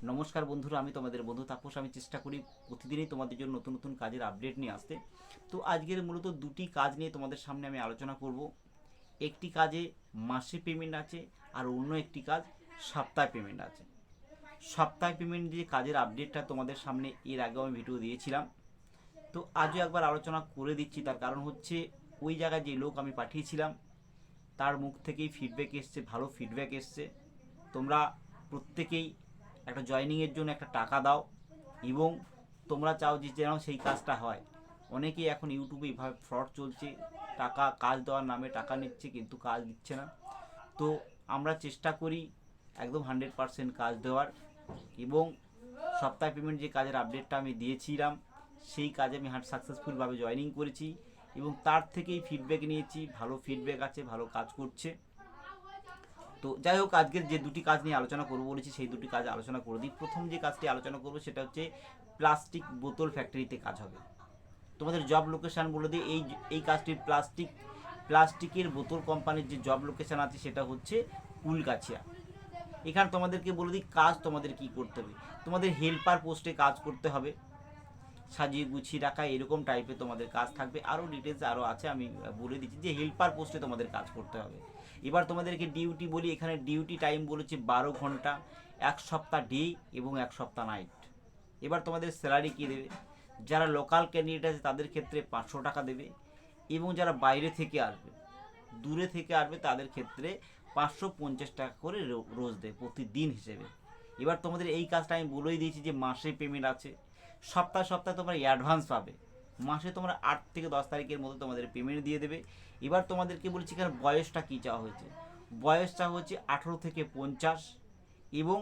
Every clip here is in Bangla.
নমস্কার বন্ধুরা, আমি তোমাদের বন্ধু তাপস। আমি চেষ্টা করি প্রতিদিনই তোমাদের জন্য নতুন নতুন কাজের আপডেট নিয়ে আসতে। তো আজকের মূলত দুটি কাজ নিয়ে তোমাদের সামনে আমি আলোচনা করব। একটি কাজে মাসে পেমেন্ট আছে, আর অন্য একটি কাজ সপ্তাহে পেমেন্ট আছে। সপ্তাহে পেমেন্ট যে কাজের আপডেটটা তোমাদের সামনে এর আগেও আমি ভিডিও দিয়েছিলাম, তো আজও একবার আলোচনা করে দিচ্ছি। তার কারণ হচ্ছে ওই জায়গায় যে লোক আমি পাঠিয়েছিলাম তার মুখ থেকেই ফিডব্যাক এসছে, ভালো ফিডব্যাক এসছে। তোমরা প্রত্যেকেই একটা জয়নিংয়ের জন্য একটা টাকা দাও, এবং তোমরা চাও যে যেন সেই কাজটা হয়। অনেকেই এখন ইউটিউবে এইভাবে ফ্রড চলছে, কাজ দেওয়ার নামে টাকা নিচ্ছে কিন্তু কাজ দিচ্ছে না। তো আমরা চেষ্টা করি একদম 100% কাজ দেওয়ার। এবং সপ্তাহে পেমেন্ট যে কাজের আপডেটটা আমি দিয়েছিলাম সেই কাজে আমি সাকসেসফুলভাবে জয়েনিং করেছি, এবং তার থেকেই ফিডব্যাক নিয়েছি। ভালো ফিডব্যাক আছে, ভালো কাজ করছে। তো যাই হোক, আজকের যে দুটি কাজ নিয়ে আলোচনা করবো বলেছি সেই দুটি কাজ আলোচনা করে দিই। প্রথম যে কাজটি আলোচনা করবো সেটা হচ্ছে প্লাস্টিক বোতল ফ্যাক্টরিতে কাজ হবে। তোমাদের জব লোকেশান বলে দিই। এই কাজটির প্লাস্টিকের বোতল কোম্পানির যে জব লোকেশান আছে সেটা হচ্ছে কুলগাছিয়া। এখানে তোমাদেরকে বলে দিই কাজ তোমাদের কি করতে হবে। তোমাদের হেল্পার পোস্টে কাজ করতে হবে, সাজিয়ে গুছিয়ে রাখা এরকম টাইপের তোমাদের কাজ থাকবে। আরও ডিটেলস আরও আছে, আমি বলে দিচ্ছি যে হেল্পার পোস্টে তোমাদের কাজ করতে হবে। এবার তোমাদেরকে ডিউটি বলি। এখানে ডিউটি টাইম বলেছে 12 ঘন্টা, 1 সপ্তাহ ডে এবং 1 সপ্তাহ নাইট। এবার তোমাদের স্যালারি কী দেবে? যারা লোকাল ক্যান্ডিডেট আছে তাদের ক্ষেত্রে 500 টাকা দেবে, এবং যারা বাইরে থেকে আসবে, দূরে থেকে আসবে, তাদের ক্ষেত্রে 550 টাকা করে রোজ দেবে প্রতিদিন হিসেবে। এবার তোমাদের এই কাজটা আমি বলেই দিয়েছি যে মাসে পেমেন্ট আছে। সপ্তাহে সপ্তাহে তোমরা অ্যাডভান্স পাবে। মাসে তোমরা 8 থেকে 10 তারিখের মধ্যে তোমাদের পেমেন্ট দিয়ে দেবে। এবার তোমাদেরকে বলছি এখানে বয়সটা কী চাওয়া হয়েছে। বয়সটা হচ্ছে 18 থেকে 50, এবং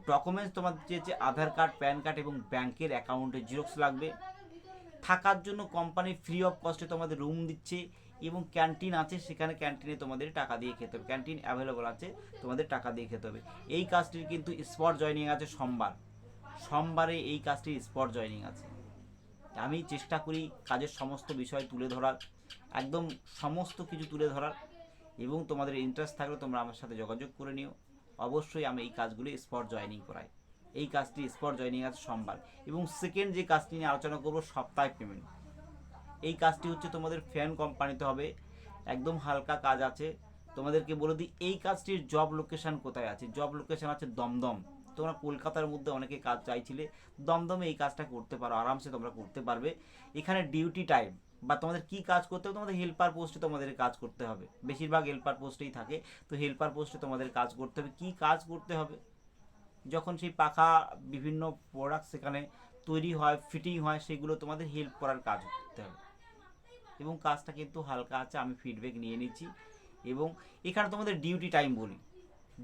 ডকুমেন্টস তোমাদের চেয়েছে আধার কার্ড, প্যান কার্ড এবং ব্যাংকের অ্যাকাউন্টের জিরক্স লাগবে। থাকার জন্য কোম্পানি ফ্রি অফ কস্টে তোমাদের রুম দিচ্ছে, এবং ক্যান্টিন আছে, সেখানে ক্যান্টিনে তোমাদের টাকা দিয়ে খেতে হবে। ক্যান্টিন অ্যাভেলেবল আছে, তোমাদের টাকা দিয়ে খেতে হবে। এই কাজটির কিন্তু স্পট জয়নিং আছে সোমবারে এই কাজটির স্পট জয়নিং আছে। আমি চেষ্টা করি কাজের সমস্ত বিষয় তুলে ধরার, একদম সমস্ত কিছু তুলে ধরার। এবং তোমাদের ইন্টারেস্ট থাকলে তোমরা আমার সাথে যোগাযোগ করে নিও। অবশ্যই আমি এই কাজগুলি স্পট জয়নিং করাই। এই কাজটি স্পট জয়নিং আছে সোমবার। এবং সেকেন্ড যে কাজটি নিয়ে আলোচনা করবো, সপ্তাহে পেমেন্ট। এই কাজটি হচ্ছে তোমাদের ফ্যান কোম্পানিতে হবে, একদম হালকা কাজ আছে। তোমাদেরকে বলে দিই এই কাজটির জব লোকেশান কোথায় আছে। জব লোকেশান আছে দমদম। তোমরা কলকাতার মধ্যে অনেকে কাজ চাইছিলে, দমদমে এই কাজটা করতে পারো, আরামসে তোমরা করতে পারবে। এখানে ডিউটি টাইম বা তোমাদের কি কাজ করতে হবে, তোমাদের হেল্পার পোস্টে তোমাদের কাজ করতে হবে। বেশিরভাগ হেল্পার পোস্টেই থাকে, তো হেল্পার পোস্টে তোমাদের কাজ করতে হবে। কি কাজ করতে হবে? যখন সেই পাখা বিভিন্ন প্রোডাক্ট সেখানে তৈরি হয়, ফিটিং হয়, সেগুলো তোমাদের হেল্প করার কাজ করতে হবে। এবং কাজটা কিন্তু হালকা আছে, আমি ফিডব্যাক নিয়ে নিচ্ছি। এবং এখানে তোমাদের ডিউটি টাইম বলি।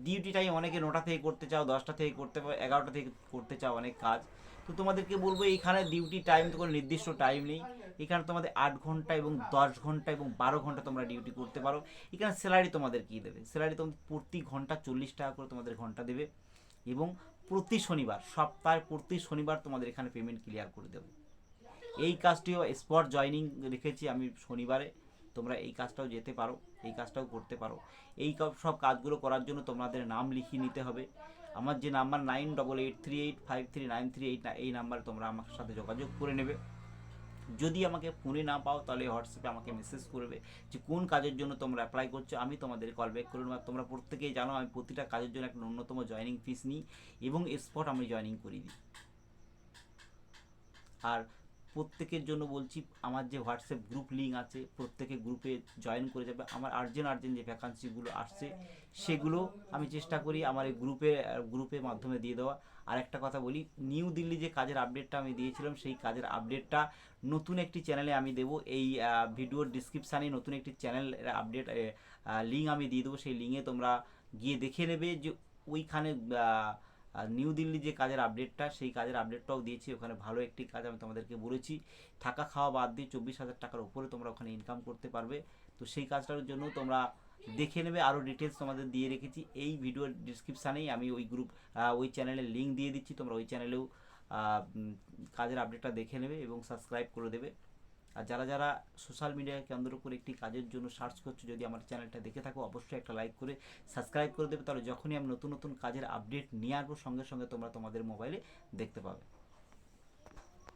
ডিউটি টাইম অনেকে 9টা থেকে করতে চাও, 10টা থেকে করতে পারো, 11টা থেকে করতে চাও অনেক কাজ। তো তোমাদেরকে বলবো এখানে ডিউটি টাইম তো কোনো নির্দিষ্ট টাইম নেই। এখানে তোমাদের 8 ঘন্টা এবং 10 ঘন্টা এবং 12 ঘন্টা তোমরা ডিউটি করতে পারো। এখানে স্যালারি তোমাদের কী দেবে? স্যালারি তোমাদের প্রতি ঘন্টা 40 টাকা করে তোমাদের ঘন্টা দেবে। এবং প্রতি শনিবার, সপ্তাহে প্রতি শনিবার তোমাদের এখানে পেমেন্ট ক্লিয়ার করে দেবো। এই কাজটিও স্পট জয়নিং রেখেছি আমি শনিবারে। তোমরা এই কাজটাও যেতে পারো, এই কাজটাও করতে পারো। এই সব কাজগুলো করার জন্য তোমাদের নাম লিখিয়ে নিতে হবে। আমার যে নাম্বার 9883853938, এই নাম্বারে তোমরা আমার সাথে যোগাযোগ করে নেবে। যদি আমাকে ফোনে না পাও তাহলে হোয়াটসঅ্যাপে আমাকে মেসেজ করবে যে কোন কাজের জন্য তোমরা অ্যাপ্লাই করছো, আমি তোমাদের কল ব্যাক করে নেব। তোমরা প্রত্যেকেই জানো আমি প্রতিটা কাজের জন্য একটা ন্যূনতম জয়নিং ফিস নিই, এবং স্পট আমি জয়নিং করিয়ে দিই। আর প্রত্যেকের জন্য বলছি, আমার যে হোয়াটসঅ্যাপ গ্রুপ লিঙ্ক আছে, প্রত্যেকে গ্রুপে জয়েন করে যাবে। আমার আর্জেন্ট যে ভ্যাকান্সিগুলো আসছে সেগুলো আমি চেষ্টা করি আমার এই গ্রুপের মাধ্যমে দিয়ে দেওয়া। আর একটা কথা বলি, নিউ দিল্লি যে কাজের আপডেটটা আমি দিয়েছিলাম সেই কাজের আপডেটটা নতুন একটি চ্যানেলে আমি দেবো। এই ভিডিওর ডিসক্রিপশানে নতুন একটি চ্যানেল আপডেট লিঙ্ক আমি দিয়ে দেবো। সেই লিঙ্কে তোমরা গিয়ে দেখে নেবে যে ওইখানে আর নিউ দিল্লি যে কাজের আপডেটটা, সেই কাজের আপডেটটাও দিয়েছি। ওখানে ভালো একটি কাজ আমি তোমাদেরকে বলেছি, থাকা খাওয়া বাদ দিয়ে 24,000 টাকার উপরে তোমরা ওখানে ইনকাম করতে পারবে। তো সেই কাজটার জন্য তোমরা দেখে নেবে। আরও ডিটেলস তোমাদের দিয়ে রেখেছি এই ভিডিওর ডিসক্রিপশানেই। আমি ওই চ্যানেলের লিঙ্ক দিয়ে দিচ্ছি, তোমরা ওই চ্যানেলেও কাজের আপডেটটা দেখে নেবে এবং সাবস্ক্রাইব করে দেবে। আর যারা যারা সোশ্যাল মিডিয়াকে কেন্দ্র করে একটি কাজের জন্য সার্চ করছো, যদি আমার চ্যানেলটা দেখে থাকো অবশ্যই একটা লাইক করে সাবস্ক্রাইব করে দেবে, তাহলে যখনই আমি নতুন নতুন কাজের আপডেট নিয়ে আসবো সঙ্গে সঙ্গে তোমরা তোমাদের মোবাইলে দেখতে পাবে।